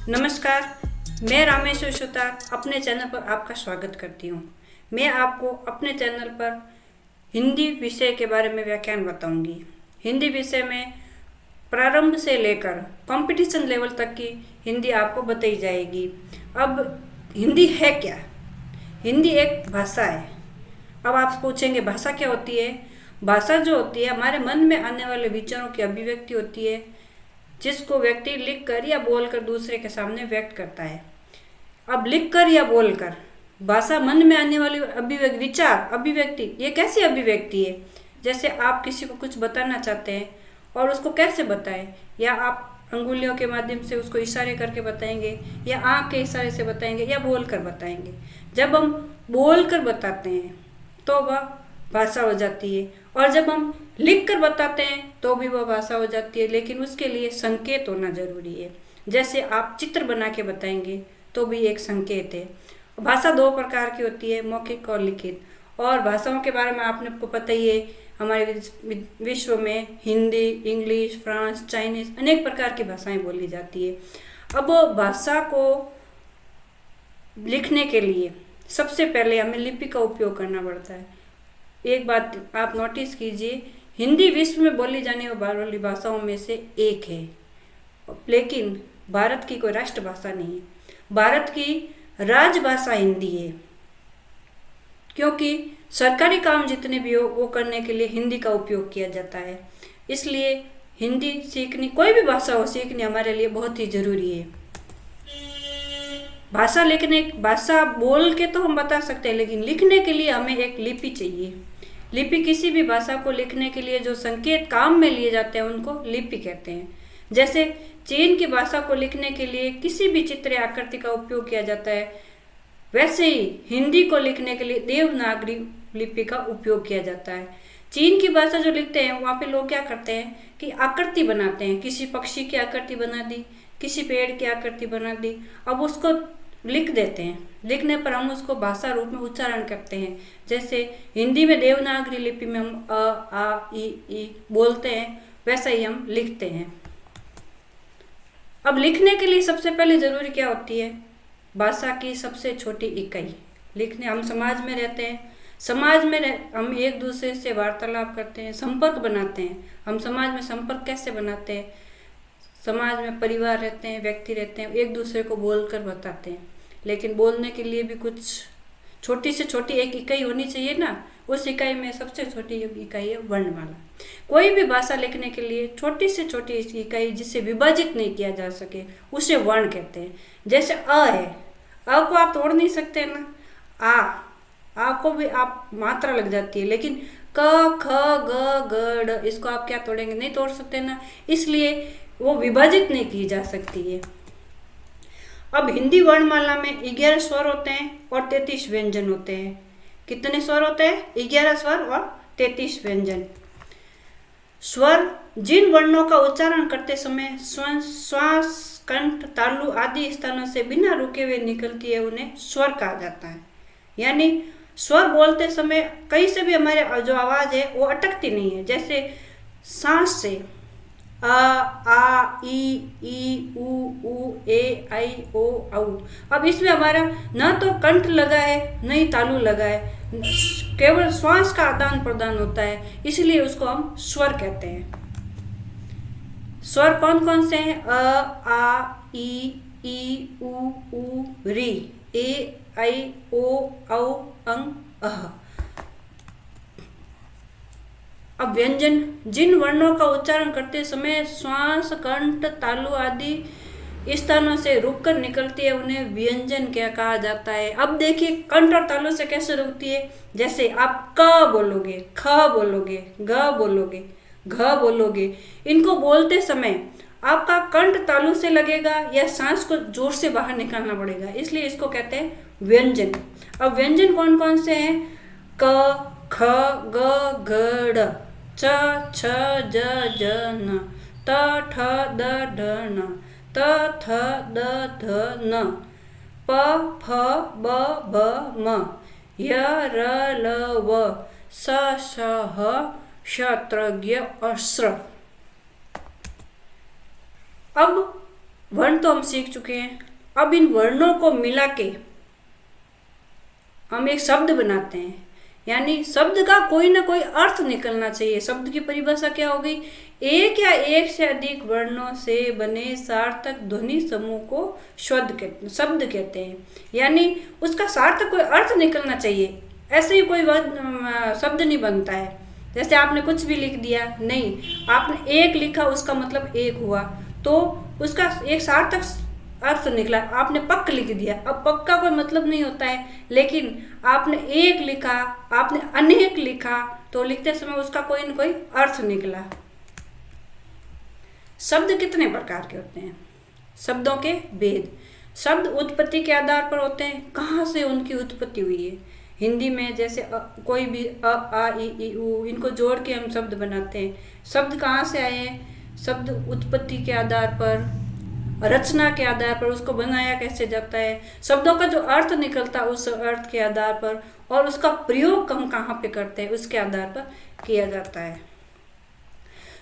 नमस्कार, मैं रामेश्वर सुतार अपने चैनल पर आपका स्वागत करती हूँ। मैं आपको अपने चैनल पर हिंदी विषय के बारे में व्याख्यान बताऊंगी। हिंदी विषय में प्रारंभ से लेकर कंपटीशन लेवल तक की हिंदी आपको बताई जाएगी। अब हिंदी है क्या? हिंदी एक भाषा है। अब आप पूछेंगे भाषा क्या होती है? भाषा जो होती है हमारे मन में आने वाले विचारों की अभिव्यक्ति होती है, जिसको व्यक्ति लिखकर या बोलकर दूसरे के सामने व्यक्त करता है। अब लिखकर या बोलकर भाषा मन में आने वाली अभिव्यक्ति, विचार, अभिव्यक्ति, ये कैसी अभिव्यक्ति है? जैसे आप किसी को कुछ बताना चाहते हैं और उसको कैसे बताएं, या आप अंगुलियों के माध्यम से उसको इशारे करके बताएंगे, या आँख के इशारे से बताएंगे, या बोल कर बताएंगे। जब हम बोल कर बताते हैं तो वह भाषा हो जाती है, और जब हम लिख कर बताते हैं तो भी वह भाषा हो जाती है, लेकिन उसके लिए संकेत होना जरूरी है। जैसे आप चित्र बना के बताएंगे तो भी एक संकेत है। भाषा दो प्रकार की होती है, मौखिक और लिखित। और भाषाओं के बारे में आपको पता ही है, हमारे विश्व में हिंदी, इंग्लिश, फ्रांस, चाइनीज, अनेक प्रकार की भाषाएं बोली जाती है। अब भाषा को लिखने के लिए सबसे पहले हमें लिपि का उपयोग करना पड़ता है। एक बात आप नोटिस कीजिए, हिंदी विश्व में बोली जाने वाली भाषाओं में से एक है, लेकिन भारत की कोई राष्ट्रभाषा नहीं है। भारत की राजभाषा हिंदी है, क्योंकि सरकारी काम जितने भी हो वो करने के लिए हिंदी का उपयोग किया जाता है। इसलिए हिंदी सीखनी, कोई भी भाषा हो सीखनी हमारे लिए बहुत ही जरूरी है। भाषा बोल के तो हम बता सकते हैं, लेकिन लिखने के लिए हमें एक लिपि चाहिए। लिपि, किसी भी भाषा को लिखने के लिए जो संकेत काम में लिए जाते हैं उनको लिपि कहते हैं। जैसे चीन की भाषा को लिखने के लिए किसी भी चित्र या आकृति का उपयोग किया जाता है, वैसे ही हिंदी को लिखने के लिए देवनागरी लिपि का उपयोग किया जाता है। चीन की भाषा जो लिखते हैं वहाँ पे लोग क्या करते हैं कि आकृति बनाते हैं, किसी पक्षी की आकृति बना दी, किसी पेड़ की आकृति बना दी, अब उसको लिख देते हैं। लिखने पर हम उसको भाषा रूप में उच्चारण करते हैं। जैसे हिंदी में देवनागरी लिपि में हम अ, आ, ई बोलते हैं, वैसा ही हम लिखते हैं। अब लिखने के लिए सबसे पहले जरूरी क्या होती है? भाषा की सबसे छोटी इकाई। लिखने, हम समाज में रहते हैं, हम एक दूसरे से वार्तालाप करते हैं, संपर्क बनाते हैं। हम समाज में संपर्क कैसे बनाते हैं? समाज में परिवार रहते हैं, व्यक्ति रहते हैं, एक दूसरे को बोलकर बताते हैं। लेकिन बोलने के लिए भी कुछ छोटी से छोटी एक इकाई होनी चाहिए ना। उस इकाई में सबसे छोटी इकाई है वर्णमाला। कोई भी भाषा लिखने के लिए छोटी से छोटी इकाई जिसे विभाजित नहीं किया जा सके उसे वर्ण कहते हैं। जैसे अ है, अ को आप तोड़ नहीं सकते ना। आ को भी आप मात्रा लग जाती है, लेकिन क, ख, ग, ग, ड, इसको आप क्या तोड़ेंगे? नहीं तोड़ सकते ना, इसलिए वो विभाजित नहीं की जा सकती है। अब हिंदी वर्णमाला में 11 स्वर होते हैं और 33 व्यंजन होते हैं। कितने स्वर होते हैं? 11 स्वर और 33 व्यंजन। स्वर जिन वर्णों का उच्चारण करते समय श्वास, कंठ, तालु आदि स्थानों से बिना रुके हुए निकलती है, उन्हें स्वर कहा जाता है। यानी स्वर बोलते समय कहीं से भी हमारे जो आवाज है वो अटकती नहीं है। जैसे सांस से आ, ई, उ, ए, आई, ओ, औ। अब इसमें हमारा न तो कंठ लगा है न ही तालु लगा है, केवल श्वास का आदान प्रदान होता है, इसलिए उसको हम स्वर कहते हैं। स्वर कौन कौन से हैं? अ, आ, ई, उ, री, ए, आई, ओ, औ, अंग, अह। अब व्यंजन जिन वर्णों का उच्चारण करते समय श्वास, कंठ, तालु आदि स्थानों से रुककर निकलती है, उन्हें व्यंजन क्या कहा जाता है। अब देखिए कंठ और तालु से कैसे रुकती है। जैसे आप क बोलोगे, ख बोलोगे, ग बोलोगे, घ बोलोगे, इनको बोलते समय आपका कंठ तालु से लगेगा या सांस को जोर से बाहर निकालना पड़ेगा, इसलिए इसको कहते हैं व्यंजन। अब व्यंजन कौन कौन से हैं? क, ख, ग, घ, ड़, च, छ, ज, न, त, ठ, द, ढ, न, त, थ, द, ध, न, प, फ, ब, भ, म, य, र, ल, व, स, श, ह, श, त्र, ज्ञ और स्र। अब वर्ण तो हम सीख चुके हैं। अब इन वर्णों को मिला के हम एक शब्द बनाते हैं, यानी शब्द का कोई ना कोई अर्थ निकलना चाहिए। शब्द की परिभाषा क्या हो गई? एक या एक से अधिक वर्णों से बने सार्थक ध्वनि समूह को शब्द कहते हैं। यानी उसका सार्थक कोई अर्थ निकलना चाहिए, ऐसे ही कोई शब्द नहीं बनता है। जैसे आपने कुछ भी लिख दिया, नहीं, आपने एक लिखा, उसका मतलब एक हुआ, तो उसका एक सार्थक अर्थ निकला। आपने पक लिख दिया, अब पक का कोई मतलब नहीं होता है, लेकिन आपने एक लिखा, आपने अनेक लिखा, तो लिखते समय उसका कोई न कोई अर्थ निकला। शब्द कितने प्रकार के होते हैं? शब्दों के भेद। शब्द उत्पत्ति के आधार पर होते हैं, कहाँ से उनकी उत्पत्ति हुई है। हिंदी में जैसे कोई भी अ, आ, इ, उ, इनको जोड़ के हम शब्द बनाते हैं। शब्द कहाँ से आए हैं? शब्द उत्पत्ति के आधार पर, रचना के आधार पर, उसको बनाया कैसे जाता है, शब्दों का जो अर्थ निकलता है उस अर्थ के आधार पर, और उसका प्रयोग हम कहाँ पे करते हैं उसके आधार पर किया जाता है।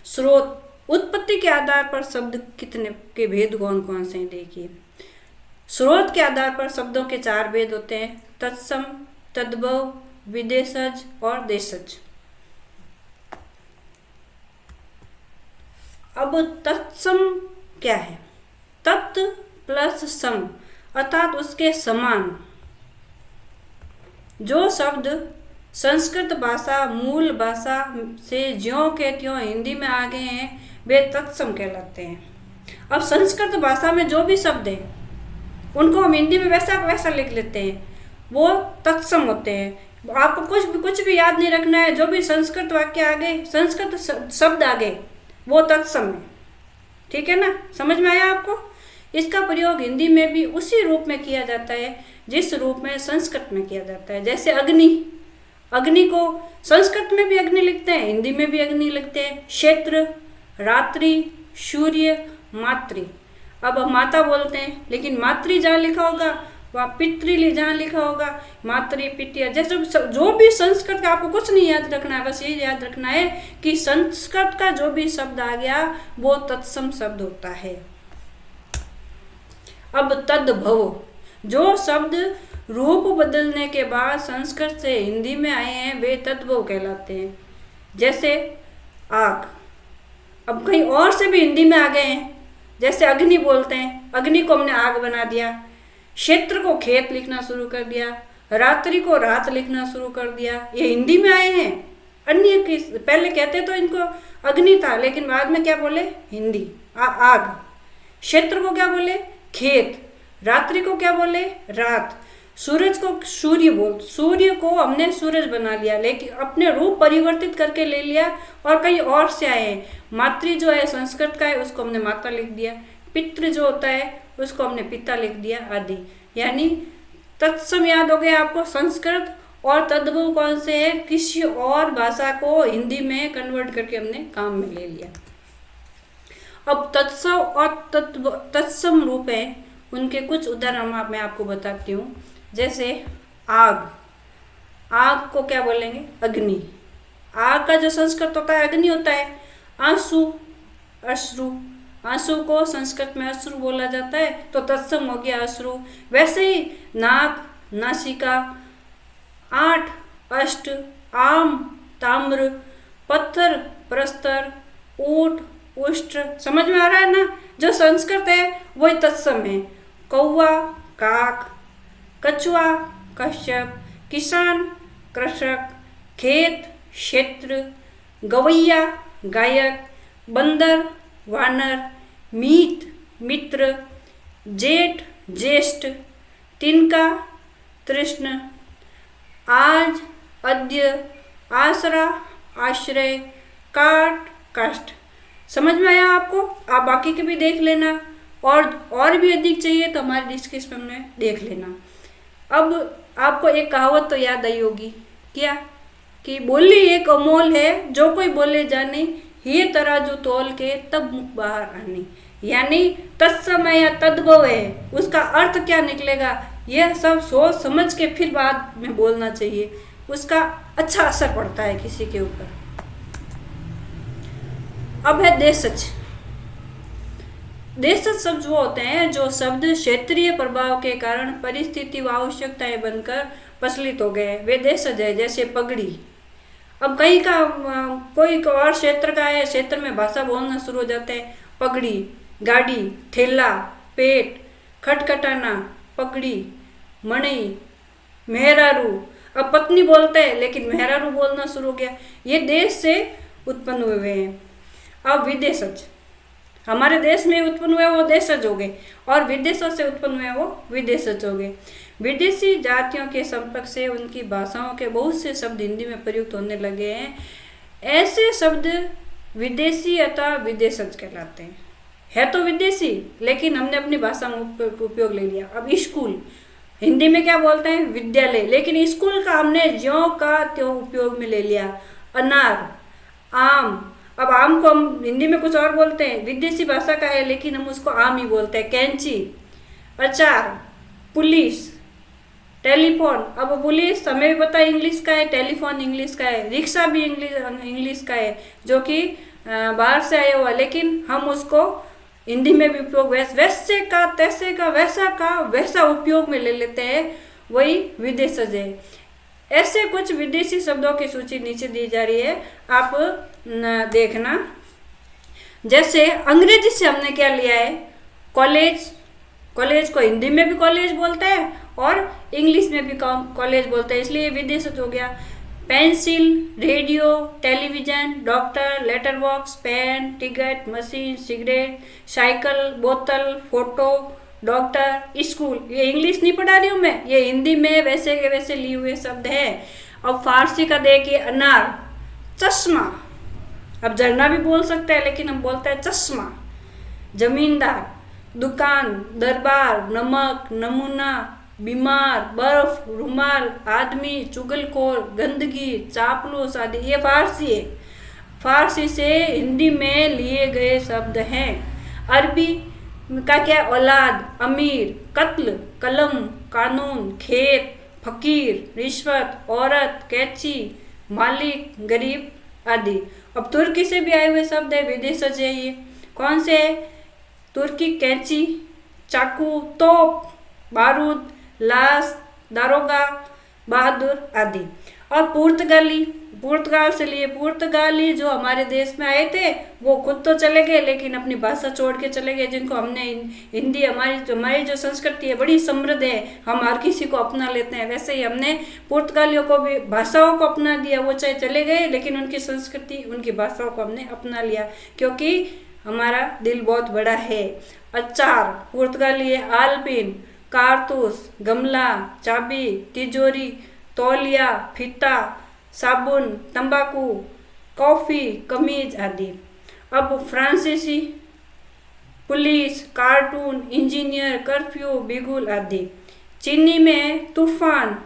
स्रोत। उत्पत्ति के आधार पर शब्द कितने के भेद कौन कौन से हैं? देखिए, स्रोत के आधार पर शब्दों के 4 भेद होते हैं: तत्सम, तद्भव, विदेशज और देशज। अब तत्सम क्या है? तत् प्लस सम, अर्थात उसके समान। जो शब्द संस्कृत भाषा मूल भाषा से ज्यों के त्यों हिंदी में आ गए हैं वे तत्सम कहलाते हैं। अब संस्कृत भाषा में जो भी शब्द हैं उनको हम हिंदी में वैसा लिख लेते हैं, वो तत्सम होते हैं। आपको कुछ भी याद नहीं रखना है, जो भी संस्कृत वाक्य आ गए, संस्कृत शब्द आ गए, वो तत्सम है। ठीक है ना, समझ में आया आपको? इसका प्रयोग हिंदी में भी उसी रूप में किया जाता है जिस रूप में संस्कृत में किया जाता है। जैसे अग्नि, अग्नि को संस्कृत में भी अग्नि लिखते हैं, हिंदी में भी अग्नि लिखते हैं। क्षेत्र, रात्रि, सूर्य, मातृ। अब हम माता बोलते हैं, लेकिन मातृ जहाँ लिखा होगा वहाँ पितृ जहाँ लिखा होगा मातृ पित्य। जैसे जो भी संस्कृत का, आपको कुछ नहीं याद रखना है, बस ये याद रखना है कि संस्कृत का जो भी शब्द आ गया वो तत्सम शब्द होता है। अब तद्भव, जो शब्द रूप बदलने के बाद संस्कृत से हिंदी में आए हैं वे तद्भव कहलाते हैं। जैसे आग, अब कहीं और से भी हिंदी में आ गए हैं, जैसे अग्नि बोलते हैं, अग्नि को हमने आग बना दिया। क्षेत्र को खेत लिखना शुरू कर दिया, रात्रि को रात लिखना शुरू कर दिया, ये हिंदी में आए हैं। अन्य की पहले कहते तो इनको अग्नि था, लेकिन बाद में क्या बोले? हिंदी आग। क्षेत्र को क्या बोले? खेत। रात्रि को क्या बोले? रात। सूरज को सूर्य को हमने सूरज बना लिया, लेकिन अपने रूप परिवर्तित करके ले लिया और कहीं और से आए हैं। मातृ जो है संस्कृत का है, उसको हमने माता लिख दिया। पितृ जो होता है उसको हमने पिता लिख दिया, आदि। यानी तत्सम याद हो गया आपको संस्कृत, और तद्भव कौन से है? किसी और भाषा को हिंदी में कन्वर्ट करके हमने काम में ले लिया। अब तत्सव और तत्सम रूप है, उनके कुछ उदाहरण मैं आपको बताती हूँ। जैसे आग, आग को क्या बोलेंगे? अग्नि। आग का जो संस्कृत होता है अग्नि होता है। आंसू, अश्रु, आंसू को संस्कृत में अश्रु बोला जाता है, तो तत्सम हो गया अश्रु। वैसे ही नाक, नासिका, आठ, अष्ट, आम, ताम्र, पत्थर, प्रस्तर, ऊंट, उष्ट्र। समझ में आ रहा है ना? जो संस्कृत है वही तत्सम है। कौवा, काक, कछुआ, कश्यप, किसान, कृषक, खेत, क्षेत्र, गवैया, गायक, बंदर, वानर, मीत, मित्र, जेठ, ज्येष्ठ, तिनका, तृष्ण, आज, अद्य, आसरा, आश्रय, काट, काष्ठ। समझ में आया आपको? आप बाकी के भी देख लेना, और भी अधिक चाहिए तो हमारे डिस्क्रिप्शन में देख लेना। अब आपको एक कहावत तो याद आई होगी, क्या? कि बोली एक अमोल है, जो कोई बोले जाने, ये तराजू तोल के तब मुख बाहर आने। यानी तत्समय या तद्भव है, उसका अर्थ क्या निकलेगा यह सब सोच समझ के फिर बाद में बोलना चाहिए, उसका अच्छा असर पड़ता है किसी के ऊपर। अब है देशज। देशज शब्द वो होते हैं जो शब्द क्षेत्रीय प्रभाव के कारण परिस्थिति व आवश्यकताएं बनकर प्रचलित हो गए, वे देशज है। जैसे पगड़ी, अब कहीं का कोई और क्षेत्र का है, क्षेत्र में भाषा बोलना शुरू हो जाते हैं। पगड़ी, गाड़ी, ठेला, पेट, खटखटाना, पगड़ी, मणि, मेहरारू। अब पत्नी बोलते हैं लेकिन मेहरारू बोलना शुरू हो गया। ये देश से उत्पन्न हुए हैं। अब विदेशज, हमारे देश में उत्पन्न हुए वो देशज हो गए, और विदेशों से उत्पन्न हुए वो विदेशज हो गए। विदेशी जातियों के संपर्क से उनकी भाषाओं के बहुत से शब्द हिंदी में प्रयुक्त होने लगे हैं। ऐसे शब्द विदेशी अथवा विदेशज कहलाते हैं। है तो विदेशी लेकिन हमने अपनी भाषा में उपयोग ले लिया। अब स्कूल, हिंदी में क्या बोलते हैं? विद्यालय, लेकिन स्कूल का हमने ज्यों का त्यों उपयोग में ले लिया। अनार, आम, अब आम को हम हिंदी में कुछ और बोलते हैं, विदेशी भाषा का है लेकिन हम उसको आम ही बोलते हैं। कैंची, अचार, पुलिस, टेलीफोन। अब पुलिस हमें भी पता है इंग्लिश का है, टेलीफोन इंग्लिश का है, रिक्शा भी इंग्लिश का है जो कि बाहर से आया हुआ, लेकिन हम उसको हिंदी में भी उपयोग वैसे का, तैसे का, वैसा का, वैसा उपयोग में ले लेते हैं, वही विदेशज है। ऐसे कुछ विदेशी शब्दों की सूची नीचे दी जा रही है, आप देखना। जैसे अंग्रेजी से हमने क्या लिया है? कॉलेज, कॉलेज को हिंदी में भी कॉलेज बोलते हैं और इंग्लिश में भी कॉलेज बोलते हैं, इसलिए विदेशज हो गया। Pencil, radio, television, doctor, letter box, pen, ticket, machine, cigarette, cycle, बोतल, फोटो, डॉक्टर, स्कूल। ये इंग्लिश नहीं पढ़ा रही हूँ मैं, ये हिंदी में वैसे के वैसे लिए हुए शब्द हैं। अब फारसी का देखिए, अनार, चश्मा। अब झरना भी बोल सकते हैं लेकिन हम बोलते हैं चश्मा। जमींदार, दुकान, दरबार, नमक, नमूना, बीमार, बर्फ, रुमाल, आदमी, चुगलखोर, गंदगी, चापलूस आदि, ये फारसी है। फारसी से हिंदी में लिए गए शब्द हैं। अरबी का क्या? औलाद, अमीर, कत्ल, कलम, कानून, खेत, फकीर, रिश्वत, औरत, कैची, मालिक, गरीब आदि। अब तुर्की से भी आए हुए शब्द है, विदेशज है ये। कौन से है? तुर्की, कैंची, चाकू, तोप, बारूद, लाश, दारोगा, बहादुर आदि। और पुर्तगाली, पुर्तगाल से लिए। पुर्तगाली जो हमारे देश में आए थे वो खुद तो चले गए लेकिन अपनी भाषा छोड़ के चले गए, जिनको हमने हिंदी, हमारी जो संस्कृति है बड़ी समृद्ध है, हम हर किसी को अपना लेते हैं, वैसे ही हमने पुर्तगालियों को भी भाषाओं को अपना दिया। वो चाहे चले गए लेकिन उनकी संस्कृति, उनकी भाषाओं को हमने अपना लिया क्योंकि हमारा दिल बहुत बड़ा है। अचार पुर्तगाली है। आलपिन, कारतूस, गमला, चाबी, तिजोरी, तौलिया, फीता, साबुन, तंबाकू, कॉफ़ी, कमीज आदि। अब फ्रांसीसी, पुलिस, कार्टून, इंजीनियर, कर्फ्यू, बिगुल आदि। चीनी में तूफान,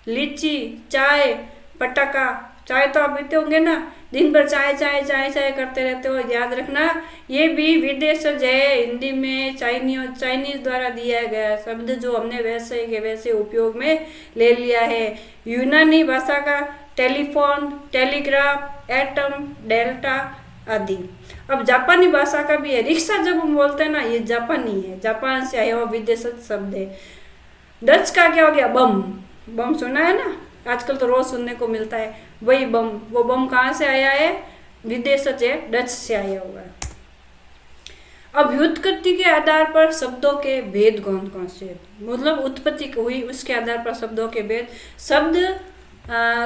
लीची, चाय, पटाखा। चाय तो आप पीते होंगे ना, दिन भर चाय चाय चाय चाय करते रहते हो, याद रखना ये भी विदेशज है। हिंदी में चाइनीज द्वारा दिया गया शब्द जो हमने वैसे के वैसे उपयोग में ले लिया है। यूनानी भाषा का टेलीफोन, टेलीग्राफ, एटम, डेल्टा आदि। अब जापानी भाषा का भी है। रिक्शा जब हम बोलते हैं ना, ये जापानी है, जापान से आया हुआ विदेशज शब्द है। डच का क्या हो गया? बम। बम सुना है ना, आजकल तो रोज सुनने को मिलता है, वही बम। वो बम कहाँ से आया है? विदेशज है, डच से आया हुआ है। अब व्युत्पत्ति के आधार पर शब्दों के भेद कौन कौन से, मतलब उत्पत्ति हुई उसके आधार पर शब्दों के भेद। शब्द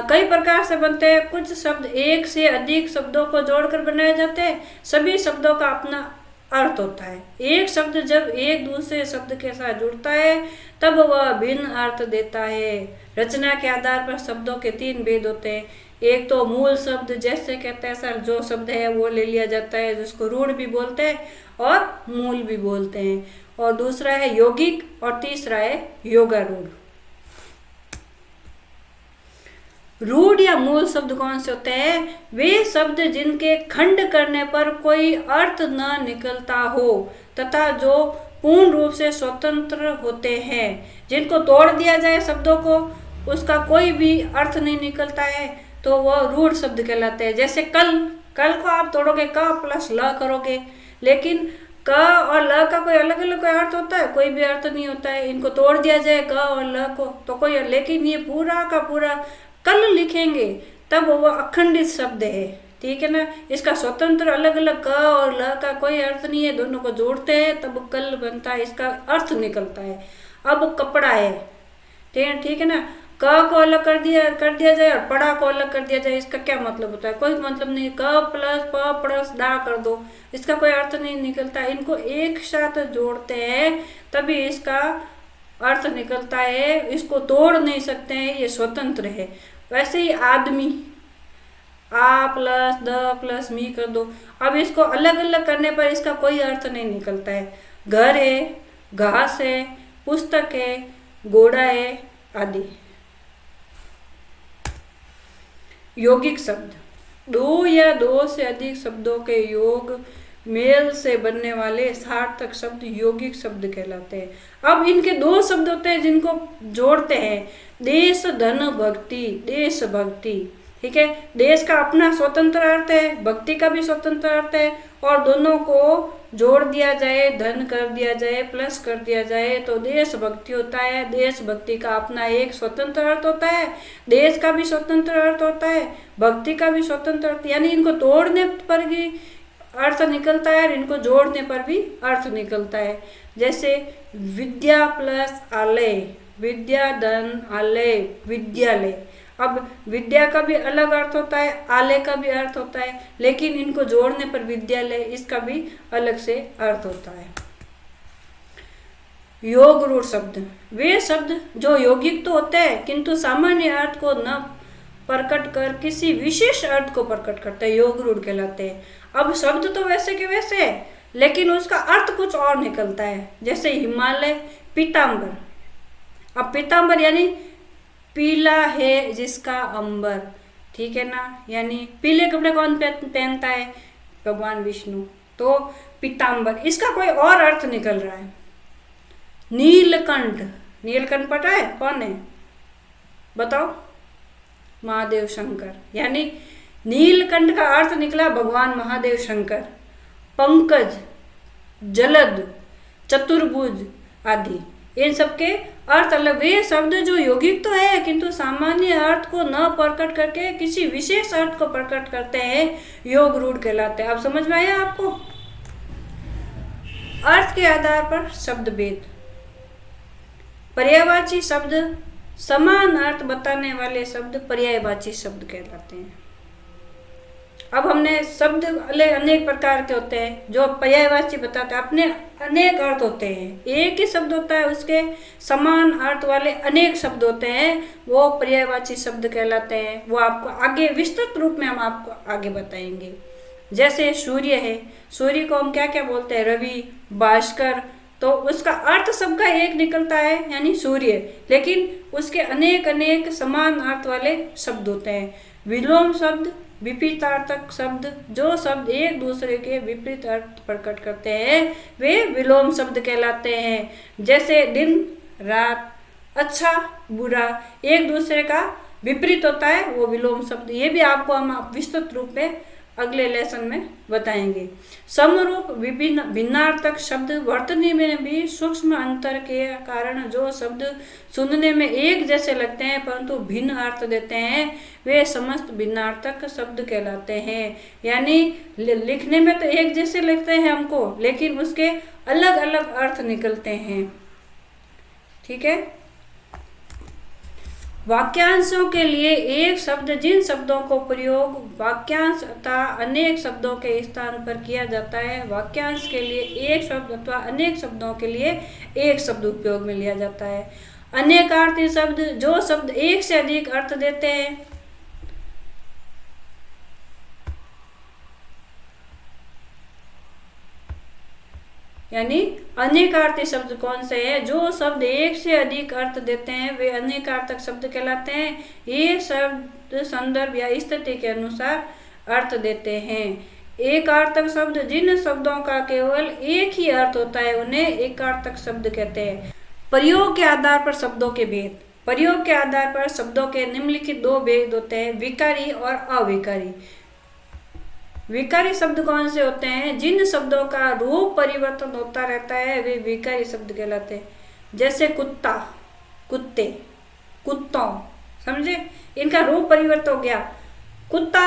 कई प्रकार से बनते हैं। कुछ शब्द एक से अधिक शब्दों को जोड़कर बनाए जाते हैं। सभी शब्दों का अपना अर्थ होता है। एक शब्द जब एक दूसरे शब्द के साथ जुड़ता है तब वह भिन्न अर्थ देता है। रचना के आधार पर शब्दों के तीन भेद होते हैं। एक तो मूल शब्द, जैसे कहते हैं सर जो शब्द है वो ले लिया जाता है, जिसको रूढ़ भी बोलते हैं और मूल भी बोलते हैं। और दूसरा है यौगिक और तीसरा है योगारूढ़। रूढ़ या मूल शब्द कौन से होते हैं? वे शब्द जिनके खंड करने पर कोई अर्थ न निकलता हो तथा जो पूर्ण रूप से स्वतंत्र होते हैं। जिनको तोड़ दिया जाए शब्दों को, उसका कोई भी अर्थ नहीं निकलता है तो वह रूढ़ शब्द कहलाते हैं। जैसे कल, कल को आप तोड़ोगे क प्लस ल करोगे, लेकिन क और ल का कोई अलग अलग कोई अर्थ होता है? कोई भी अर्थ नहीं होता है। इनको तोड़ दिया जाए क और ल को तो कोई, लेकिन ये पूरा का पूरा कल लिखेंगे तब वो अखंडित शब्द है, ठीक है ना। इसका स्वतंत्र अलग अलग क और ल का कोई अर्थ नहीं है, दोनों को जोड़ते हैं तब कल बनता है, इसका अर्थ निकलता है। अब कपड़ा है, ठीक है ना। क को अलग कर दिया जाए और पड़ा को अलग कर दिया जाए, इसका क्या मतलब होता है? कोई मतलब नहीं। क प्लस प प्लस दा कर दो, इसका कोई अर्थ नहीं निकलता। इनको एक साथ जोड़ते हैं तभी इसका अर्थ निकलता है, इसको तोड़ नहीं सकते हैं, ये स्वतंत्र है। वैसे ही आदमी, आ प्लस द प्लस मी कर दो, अब इसको अलग अलग करने पर इसका कोई अर्थ नहीं निकलता है। घर है, घास है, पुस्तक है, घोड़ा है आदि। यौगिक शब्द, दो या दो से अधिक शब्दों के योग मेल से बनने वाले सार्थक शब्द यौगिक शब्द कहलाते हैं। अब इनके दो शब्द होते हैं जिनको जोड़ते हैं, देश धन भक्ति। देश भक्ति, ठीक है। देश का अपना स्वतंत्र अर्थ है, भक्ति का भी स्वतंत्र अर्थ है, और दोनों को जोड़ दिया जाए, धन कर दिया जाए, प्लस कर दिया जाए तो देश भक्ति होता है। देश भक्ति का अपना एक स्वतंत्र अर्थ होता है, देश का भी स्वतंत्र अर्थ होता है, भक्ति का भी स्वतंत्र अर्थ, यानी इनको तोड़ने पर भी अर्थ निकलता है और इनको जोड़ने पर भी अर्थ निकलता है। जैसे विद्या प्लस आलय, विद्या धन आलय विद्यालय। अब विद्या का भी अलग अर्थ होता है, आलय का भी अर्थ होता है, लेकिन इनको जोड़ने पर विद्यालय, इसका भी अलग से अर्थ होता है। योग रूढ़ शब्द, वे शब्द जो यौगिक तो होते हैं किंतु सामान्य अर्थ को न प्रकट कर किसी विशेष अर्थ को प्रकट करते हैं, योग रूढ़ कहलाते हैं। अब शब्द तो वैसे के वैसे है, लेकिन उसका अर्थ कुछ और निकलता है। जैसे हिमालय, पीताम्बर। अब पीताम्बर यानी पीला है जिसका अंबर, ठीक है ना, यानी पीले कपड़े कौन पहनता है? भगवान विष्णु। तो पीताम्बर, इसका कोई और अर्थ निकल रहा है। नीलकंठ, नीलकंठ पता है कौन है? बताओ। महादेव शंकर, यानी नीलकंठ का अर्थ निकला भगवान महादेव शंकर। पंकज, जलद, चतुर्भुज आदि, इन सबके अर्थ अलग। वे शब्द जो यौगिक तो है किंतु सामान्य अर्थ को न प्रकट करके किसी विशेष अर्थ को प्रकट करते हैं, योग रूढ़ कहलाते हैं। अब समझ में आया आपको? अर्थ के आधार पर शब्द भेद। पर्यायवाची शब्द, समान अर्थ बताने वाले शब्द पर्यायवाची शब्द कहलाते हैं। अब हमने शब्द अनेक प्रकार के होते हैं जो पर्यायवाची बताते हैं, अपने अनेक अर्थ होते हैं। एक ही शब्द होता है, उसके समान अर्थ वाले अनेक शब्द होते हैं, वो पर्यायवाची शब्द कहलाते हैं। वो आपको आगे विस्तृत रूप में हम आपको आगे बताएंगे। जैसे सूर्य है, सूर्य को हम क्या क्या बोलते हैं? रवि, भास्कर। तो उसका अर्थ सबका एक निकलता है, यानी सूर्य, लेकिन उसके अनेक अनेक समान अर्थ वाले शब्द होते हैं। विलोम शब्द, विपरीतार्थक शब्द, जो शब्द एक दूसरे के विपरीत अर्थ प्रकट करते हैं वे विलोम शब्द कहलाते हैं। जैसे दिन, रात, अच्छा, बुरा, एक दूसरे का विपरीत होता है, वो विलोम शब्द। ये भी आपको हम विस्तृत रूप में अगले लेसन में बताएंगे। समरूप विभिन्न भिन्नार्थक शब्द, वर्तनी में भी सूक्ष्म अंतर के कारण जो शब्द सुनने में एक जैसे लगते हैं परंतु भिन्न अर्थ देते हैं, वे समस्त भिन्नार्थक शब्द कहलाते हैं। यानी लिखने में तो एक जैसे लगते हैं हमको, लेकिन उसके अलग अलग अर्थ निकलते हैं, ठीक है। वाक्यांशों के लिए एक शब्द, जिन शब्दों को प्रयोग वाक्यांश अथवा अनेक शब्दों के स्थान पर किया जाता है, वाक्यांश के लिए एक शब्द अथवा अनेक शब्दों के लिए एक शब्द उपयोग में लिया जाता है। अनेकार्थी शब्द, जो शब्द एक से अधिक अर्थ देते हैं। यानी अनेकार्थी शब्द कौन से हैं? जो शब्द एक से अधिक अर्थ देते हैं वे अनेकार्थक शब्द कहलाते हैं। ये शब्द संदर्भ या स्थिति के अनुसार अर्थ देते हैं। एकार्थक शब्द, जिन शब्दों का केवल एक ही अर्थ होता है उन्हें एकार्थक शब्द कहते हैं। प्रयोग के आधार पर शब्दों के भेद। प्रयोग के आधार पर शब्दों के निम्नलिखित दो भेद होते हैं, विकारी और अविकारी। विकारी शब्द कौन से होते हैं? जिन शब्दों का रूप परिवर्तन होता रहता है वे विकारी शब्द कहलाते हैं। जैसे कुत्ता, कुत्ते, कुत्तों, समझे? इनका रूप परिवर्तन हो गया। कुत्ता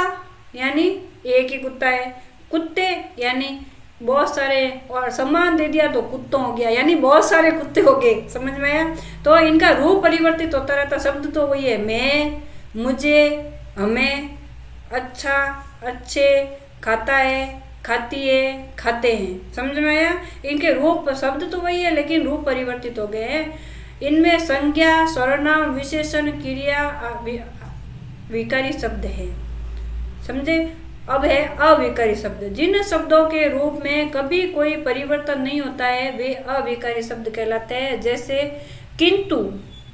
यानी एक ही कुत्ता है, कुत्ते यानी बहुत सारे, और सम्मान दे दिया तो कुत्तों हो गया, यानी बहुत सारे कुत्ते हो गए। समझ में आया? तो इनका रूप परिवर्तित होता रहता। शब्द तो वही है, मैं, मुझे, हमें, अच्छा, अच्छे, खाता है, खाती है, खाते हैं। समझ में आया? इनके रूप, शब्द तो वही है लेकिन रूप परिवर्तित हो गए हैं। इनमें संज्ञा, सर्वनाम, विशेषण, क्रिया विकारी शब्द है। समझे? अब है अविकारी शब्द। जिन शब्दों के रूप में कभी कोई परिवर्तन नहीं होता है वे अविकारी शब्द कहलाते हैं। जैसे किंतु।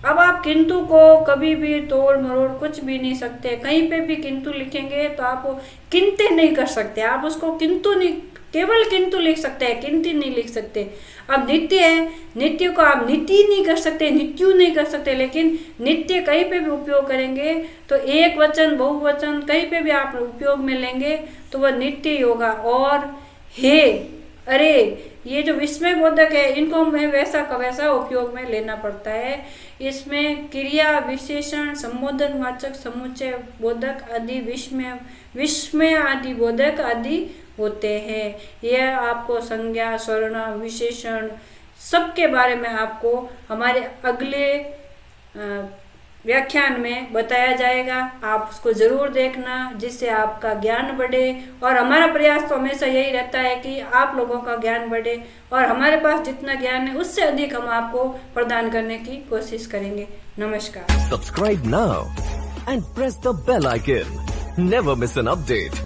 अब आप किंतु को कभी भी तोड़ मरोड़ कुछ भी नहीं सकते। कहीं पे भी किंतु लिखेंगे तो आप किंते नहीं कर सकते। आप उसको किंतु नहीं, केवल किंतु लिख सकते हैं, किंती नहीं लिख सकते। अब नित्य है, नित्य को आप नीति नहीं कर सकते, नित्यु नहीं कर सकते, लेकिन नित्य कहीं पे भी उपयोग करेंगे तो एक वचन, बहुवचन कहीं पे भी आप उपयोग में लेंगे तो वह नित्य ही होगा। और हे, अरे, ये जो विस्मय बोधक है इनको हमें वैसा का वैसा उपयोग में लेना पड़ता है। इसमें क्रिया, विशेषण, संबोधन वाचक, समुच्चय बोधक आदि, विस्मय आदि बोधक आदि होते हैं। यह आपको संज्ञा, सर्वनाम, विशेषण सबके बारे में आपको हमारे अगले व्याख्यान में बताया जाएगा। आप उसको जरूर देखना जिससे आपका ज्ञान बढ़े। और हमारा प्रयास तो हमेशा यही रहता है कि आप लोगों का ज्ञान बढ़े और हमारे पास जितना ज्ञान है उससे अधिक हम आपको प्रदान करने की कोशिश करेंगे। नमस्कार। Subscribe now and press the bell icon. Never miss an update.